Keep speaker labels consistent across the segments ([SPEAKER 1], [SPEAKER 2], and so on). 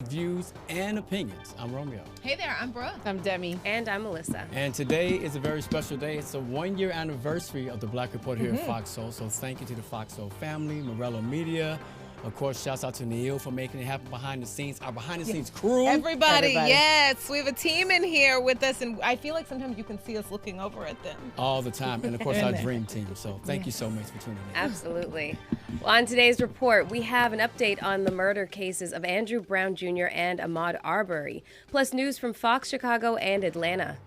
[SPEAKER 1] Views and opinions. I'm Romeo.
[SPEAKER 2] Hey there, I'm Brooke.
[SPEAKER 3] I'm Demi.
[SPEAKER 4] And I'm Melissa.
[SPEAKER 1] And today is a very special day. It's a one-year anniversary of the Black Report here at FOXSOUL. So thank you to the FOXSOUL family, Morello Media. Of course, shouts out to Neil for making it happen behind the scenes. Our behind-the-scenes crew.
[SPEAKER 2] Everybody, yes. We have a team in here with us, and I feel like sometimes you can see us looking over at them.
[SPEAKER 1] All the time. And, of course, our dream team. So thank you so much for tuning in.
[SPEAKER 4] Absolutely. Well, on today's report, we have an update on the murder cases of Andrew Brown Jr. and Ahmaud Arbery, plus news from Fox Chicago and Atlanta.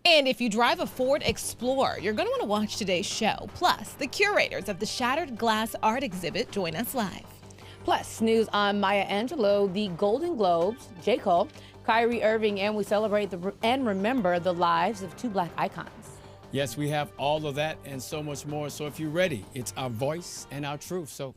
[SPEAKER 2] And if you drive a Ford Explorer, you're going to want to watch today's show. Plus, the curators of the Shattered Glass Art Exhibit join us live.
[SPEAKER 3] Plus, news on Maya Angelou, the Golden Globes, J. Cole, Kyrie Irving, and we celebrate and remember the lives of two Black icons.
[SPEAKER 1] Yes, we have all of that and so much more. So if you're ready, it's our voice and our truth. So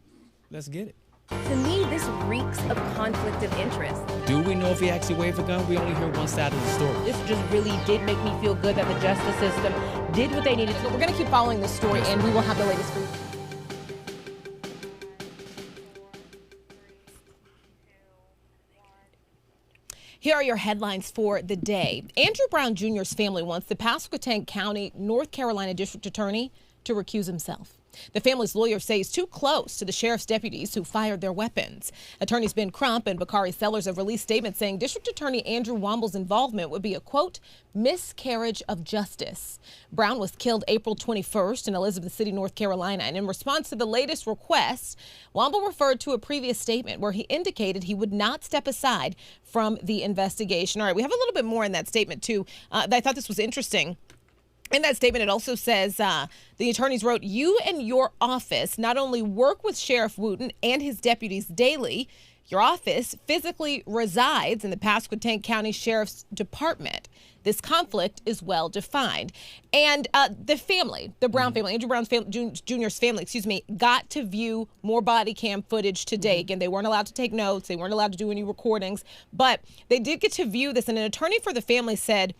[SPEAKER 1] let's get it.
[SPEAKER 4] To me, this reeks of conflict of interest.
[SPEAKER 1] Do we know if he actually waved a gun? We only hear one side of the story.
[SPEAKER 3] This just really did make me feel good that the justice system did what they needed to.
[SPEAKER 2] We're going to keep following this story, and we will have the latest for you. Here are your headlines for the day. Andrew Brown Jr.'s family wants the Pasquotank County, North Carolina District Attorney to recuse himself. The family's lawyers say he's too close to the sheriff's deputies who fired their weapons. Attorneys Ben Crump and Bakari Sellers have released statements saying District Attorney Andrew Womble's involvement would be a, quote, miscarriage of justice. Brown was killed April 21st in Elizabeth City, North Carolina. And in response to the latest request, Womble referred to a previous statement where he indicated he would not step aside from the investigation. All right, we have a little bit more in that statement, too. I thought this was interesting. In that statement, it also says the attorneys wrote, you and your office not only work with Sheriff Wooten and his deputies daily, your office physically resides in the Pasquotank County Sheriff's Department. This conflict is well defined. And the family, the Brown family, Andrew Brown Jr.'s family, got to view more body cam footage today. Again, they weren't allowed to take notes. They weren't allowed to do any recordings. But they did get to view this. And an attorney for the family said,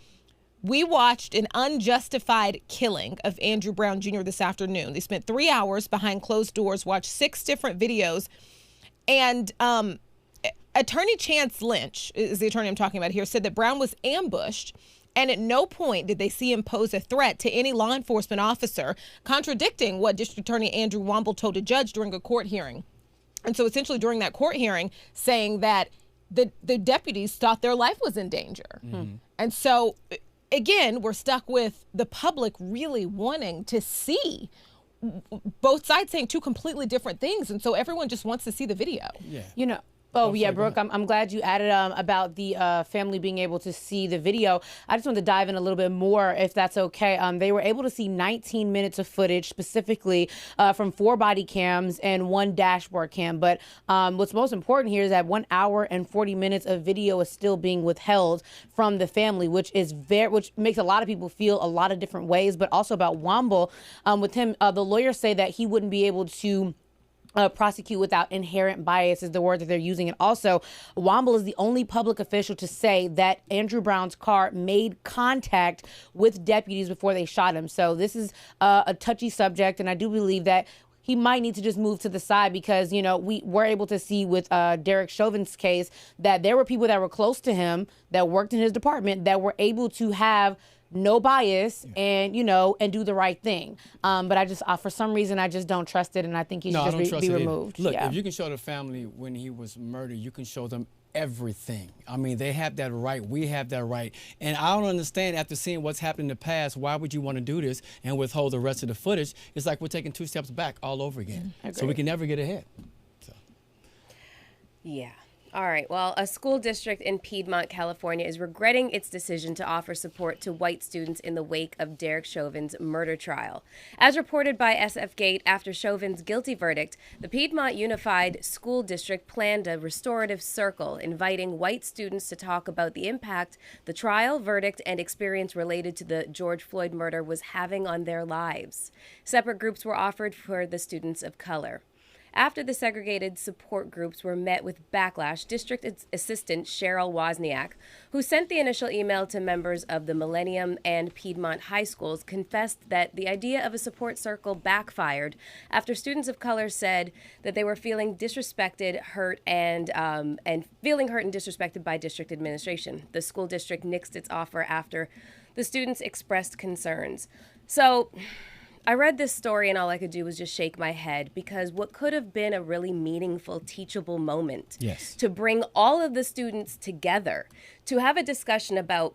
[SPEAKER 2] we watched an unjustified killing of Andrew Brown Jr. this afternoon. They spent 3 hours behind closed doors, watched 6 different videos. And Attorney Chance Lynch, is the attorney I'm talking about here, said that Brown was ambushed. And at no point did they see him pose a threat to any law enforcement officer, contradicting what District Attorney Andrew Womble told a judge during a court hearing. And so essentially during that court hearing, saying that the deputies thought their life was in danger. And so again, we're stuck with the public really wanting to see both sides saying two completely different things. And so everyone just wants to see the video.
[SPEAKER 1] Yeah.
[SPEAKER 3] You know. Oh, yeah, Brooke, I'm glad you added about the family being able to see the video. I just wanted to dive in a little bit more, if that's okay. They were able to see 19 minutes of footage, specifically from 4 body cams and 1 dashboard cam. But what's most important here is that 1 hour and 40 minutes of video is still being withheld from the family, which makes a lot of people feel a lot of different ways, but also about Womble. With him, the lawyers say that he wouldn't be able to prosecute without inherent bias is the word that they're using. And also, Womble is the only public official to say that Andrew Brown's car made contact with deputies before they shot him. So this is a touchy subject, and I do believe that he might need to just move to the side because, you know, we were able to see with Derek Chauvin's case that there were people that were close to him that worked in his department that were able to have no bias and, you know, and do the right thing. But I just, for some reason, I just don't trust it. And I think he should just be removed.
[SPEAKER 1] Look, if you can show the family when he was murdered, you can show them everything. I mean, they have that right. We have that right. And I don't understand, after seeing what's happened in the past, why would you want to do this and withhold the rest of the footage? It's like we're taking 2 steps back all over again. So we can never get ahead. So.
[SPEAKER 4] Yeah. All right. Well, a school district in Piedmont, California is regretting its decision to offer support to white students in the wake of Derek Chauvin's murder trial. As reported by SF Gate, after Chauvin's guilty verdict, the Piedmont Unified School District planned a restorative circle, inviting white students to talk about the impact the trial, verdict, and experience related to the George Floyd murder was having on their lives. Separate groups were offered for the students of color. After the segregated support groups were met with backlash, District Assistant Cheryl Wozniak, who sent the initial email to members of the Millennium and Piedmont high schools, confessed that the idea of a support circle backfired after students of color said that they were feeling disrespected, hurt, and feeling hurt and disrespected by district administration. The school district nixed its offer after the students expressed concerns. So I read this story and all I could do was just shake my head, because what could have been a really meaningful, teachable moment to bring all of the students together, to have a discussion about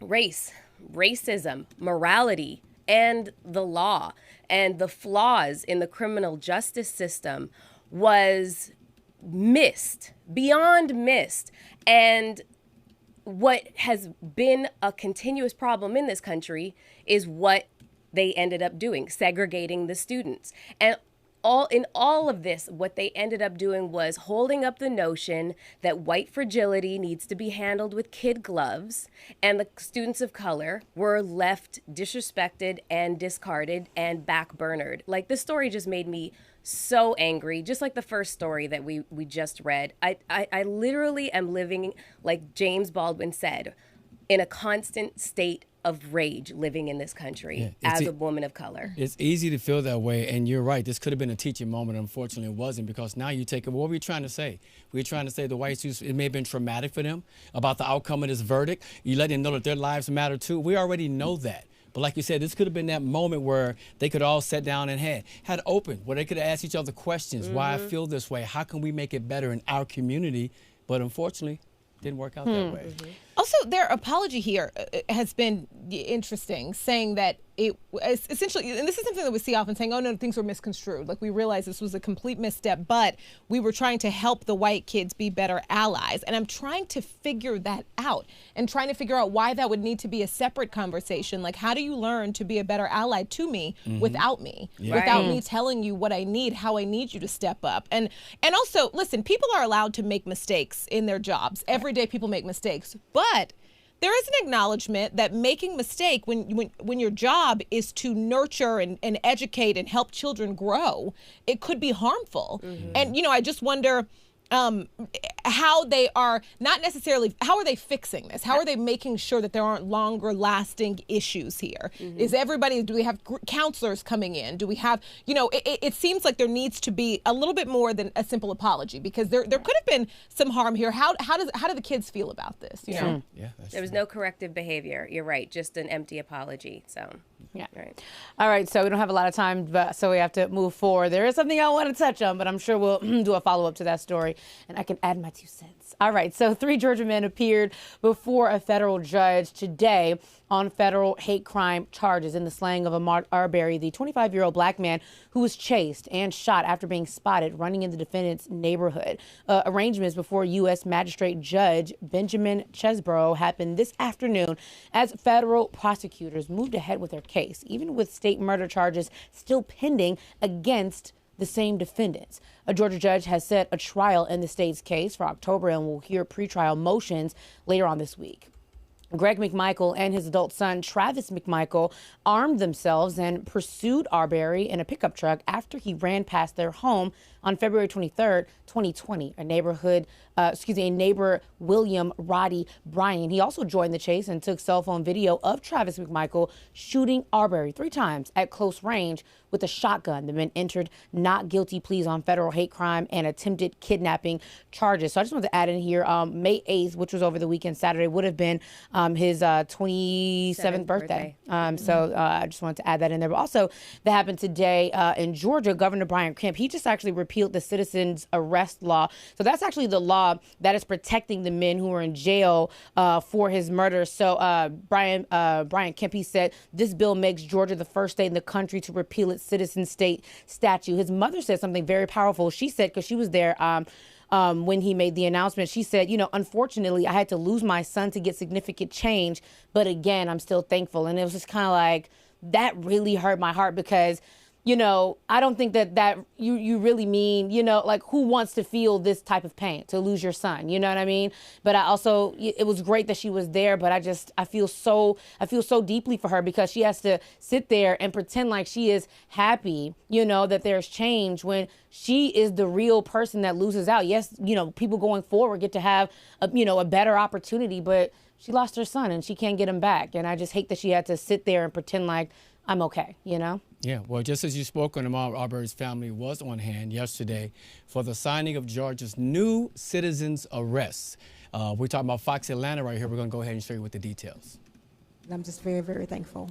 [SPEAKER 4] race, racism, morality, and the law, and the flaws in the criminal justice system was missed, beyond missed. And what has been a continuous problem in this country is what they ended up doing, segregating the students. And in all of this, what they ended up doing was holding up the notion that white fragility needs to be handled with kid gloves, and the students of color were left disrespected and discarded and backburnered. Like, this story just made me so angry, just like the first story that we just read. I literally am living, like James Baldwin said, in a constant state of rage living in this country as a woman of color.
[SPEAKER 1] It's easy to feel that way, and you're right. This could have been a teaching moment. Unfortunately, it wasn't, because now you take it. What were we trying to say? We were trying to say the white students, it may have been traumatic for them about the outcome of this verdict. You let them know that their lives matter too. We already know that. But like you said, this could have been that moment where they could all sit down and had open, where they could have asked each other questions. Why I feel this way? How can we make it better in our community? But unfortunately, it didn't work out that way.
[SPEAKER 2] Also, their apology here has been interesting, saying that it essentially, and this is something that we see often, saying, oh no, things were misconstrued. Like, we realized this was a complete misstep, but we were trying to help the white kids be better allies. And I'm trying to figure that out, and trying to figure out why that would need to be a separate conversation. Like, how do you learn to be a better ally to me without me, without me telling you what I need, how I need you to step up? And also, listen, people are allowed to make mistakes in their jobs. Every day people make mistakes, but there is an acknowledgement that making mistake when your job is to nurture and educate and help children grow, it could be harmful. And, I just wonder how they are not necessarily, how are they fixing this? How are they making sure that there aren't longer lasting issues here? Is everybody, do we have counselors coming in? Do we have, it seems like there needs to be a little bit more than a simple apology, because there could have been some harm here. How do the kids feel about this? You know?
[SPEAKER 1] Yeah,
[SPEAKER 4] there was no corrective behavior. You're right. Just an empty apology. So,
[SPEAKER 3] yeah.
[SPEAKER 4] Right.
[SPEAKER 3] All right. So we don't have a lot of time, so we have to move forward. There is something I want to touch on, but I'm sure we'll do a follow-up to that story, and I can add my 2 cents. All right. So 3 Georgia men appeared before a federal judge today on federal hate crime charges. In the slang of Ahmaud Arbery, the 25-year-old black man who was chased and shot after being spotted running in the defendant's neighborhood. Arrangements before U.S. Magistrate Judge Benjamin Chesbrough happened this afternoon as federal prosecutors moved ahead with their case, even with state murder charges still pending against the same defendants. A Georgia judge has set a trial in the state's case for October and will hear pretrial motions later on this week. Greg McMichael and his adult son, Travis McMichael, armed themselves and pursued Arbery in a pickup truck after he ran past their home on February 23rd, 2020. A neighbor, William Roddy Bryan. He also joined the chase and took cell phone video of Travis McMichael shooting Arbery 3 times at close range with a shotgun. The men entered not guilty pleas on federal hate crime and attempted kidnapping charges. So I just wanted to add in here, May 8th, which was over the weekend, Saturday, would have been his 27th birthday. So I just wanted to add that in there. But also, that happened today in Georgia. Governor Gov Kemp, he just actually repealed the citizen's arrest law. So that's actually the law that is protecting the men who are in jail for his murder. So Brian Kemp, he said this bill makes Georgia the first state in the country to repeal its citizen state statute. His mother said something very powerful. She said, because she was there when he made the announcement, she said, unfortunately, I had to lose my son to get significant change. But again, I'm still thankful. And it was just kind of like, that really hurt my heart, because you know, I don't think that you really mean, you know, like who wants to feel this type of pain, to lose your son, you know what I mean? But I also, it was great that she was there, but I feel so deeply for her because she has to sit there and pretend like she is happy, you know, that there's change when she is the real person that loses out. Yes, you know, people going forward get to have a better opportunity, but she lost her son and she can't get him back. And I just hate that she had to sit there and pretend like I'm okay, you know?
[SPEAKER 1] Yeah, well, just as you spoke on, Ahmaud Arbery's family was on hand yesterday for the signing of Georgia's new citizens arrests. We're talking about Fox Atlanta right here. We're going to go ahead and show you with the details.
[SPEAKER 5] I'm just very, very thankful.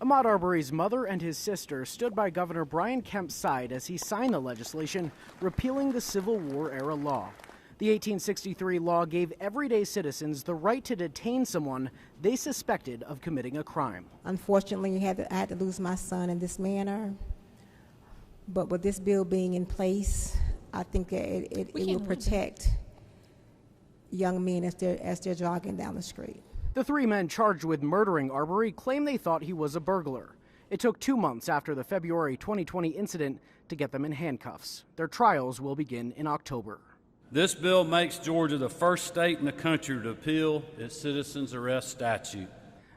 [SPEAKER 6] Ahmaud Arbery's mother and his sister stood by Governor Kemp's side as he signed the legislation repealing the Civil War-era law. The 1863 law gave everyday citizens the right to detain someone they suspected of committing a crime.
[SPEAKER 5] Unfortunately, I had to lose my son in this manner. But with this bill being in place, I think it will protect young men as they're jogging down the street.
[SPEAKER 6] The three men charged with murdering Arbery claim they thought he was a burglar. It took 2 months after the February 2020 incident to get them in handcuffs. Their trials will begin in October.
[SPEAKER 7] This bill makes Georgia the first state in the country to repeal its citizens arrest statute.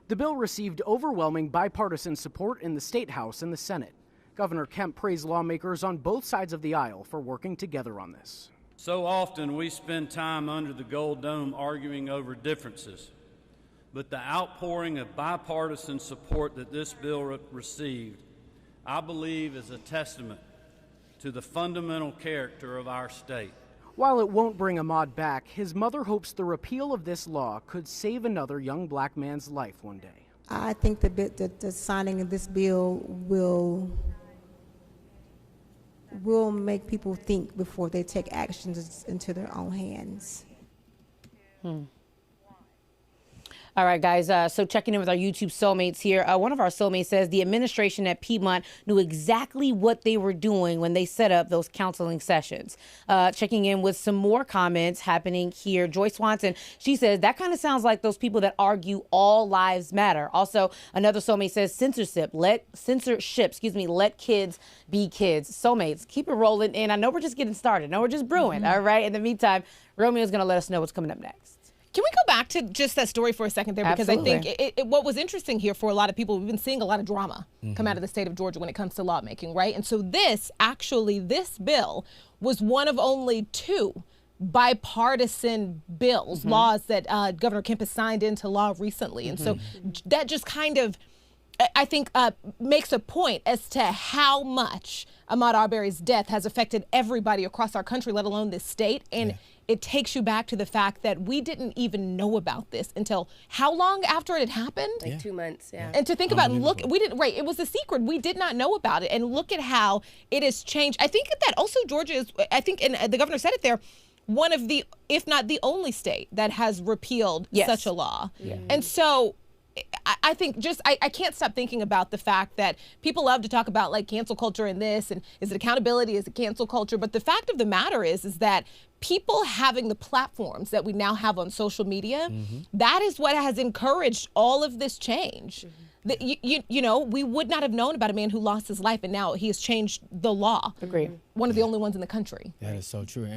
[SPEAKER 6] The bill received overwhelming bipartisan support in the State House and the Senate. Governor Kemp praised lawmakers on both sides of the aisle for working together on this.
[SPEAKER 7] So often we spend time under the Gold Dome arguing over differences, but the outpouring of bipartisan support that this bill received, I believe, is a testament to the fundamental character of our state.
[SPEAKER 6] While it won't bring Ahmaud back, his mother hopes the repeal of this law could save another young black man's life one day.
[SPEAKER 5] I think the signing of this bill will make people think before they take actions into their own hands.
[SPEAKER 3] All right, guys, so checking in with our YouTube soulmates here. One of our soulmates says the administration at Piedmont knew exactly what they were doing when they set up those counseling sessions. Checking in with some more comments happening here. Joyce Swanson, she says, that kind of sounds like those people that argue all lives matter. Also, another soulmate says censorship, let kids be kids. Soulmates, keep it rolling. And I know we're just getting started. I know we're just brewing. All right. In the meantime, Romeo's going to let us know what's coming up next.
[SPEAKER 2] Can we go back to just that story for a second there? Because
[SPEAKER 3] Absolutely.
[SPEAKER 2] I think what was interesting here for a lot of people, we've been seeing a lot of drama come out of the state of Georgia when it comes to lawmaking, right? And so this bill was one of only 2 bipartisan bills, laws that Governor Kemp has signed into law recently. And so that just kind of, I think, makes a point as to how much Ahmaud Arbery's death has affected everybody across our country, let alone this state. And it takes you back to the fact that we didn't even know about this until how long after it had happened?
[SPEAKER 4] Like 2 months, yeah.
[SPEAKER 2] And to think about, we didn't, right, it was a secret. We did not know about it. And look at how it has changed. I think that also Georgia is, I think, and the governor said it there, one of the, if not the only state that has repealed such a law. And so I think I can't stop thinking about the fact that people love to talk about like cancel culture and this, and is it accountability, is it cancel culture? But the fact of the matter is that people having the platforms that we now have on social media, that is what has encouraged all of this change. You know, we would not have known about a man who lost his life, and now he has changed the law.
[SPEAKER 3] Agreed.
[SPEAKER 2] One of the only ones in the country.
[SPEAKER 1] That is so true.